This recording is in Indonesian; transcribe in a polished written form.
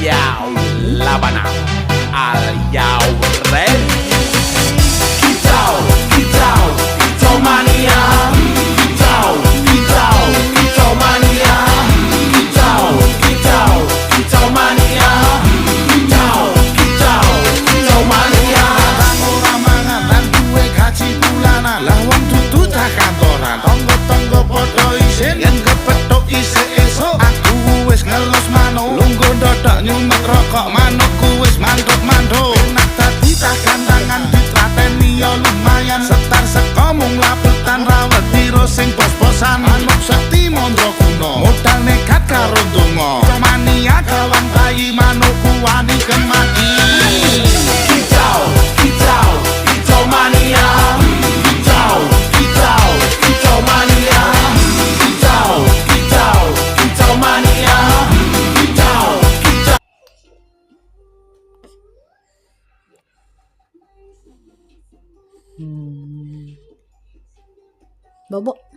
Yao Labana. Are you ready? Kicau, kicau, kicau mania. Kicau, kicau, kicau mania. Kicau, kicau, kicau mania. Kicau, kicau, kicau mania. Ora mangan lan duwe gaji bulanan, lah wong dudu cah kantoran. Tonggo-tonggo padha isin yen kepethuk isih esuk. Aku wis ngelus manuk, lungguh ndodok nyumet rokok, manukku wis manduk-manduk. Enak dadi cah gandangan, ditrateni ya lumayan. Setar seko mung labetan rawet diro sing bos-bosan. Manuk sekti mondro kuno, modal nekat karo donga. Mania kawan bayi manukku wani kemati. Kicau, kicau, kicau mania. Kicau, kicau, kicau mania. Kicau, kicau, kicau mania. Kicau, kicau. Bobo.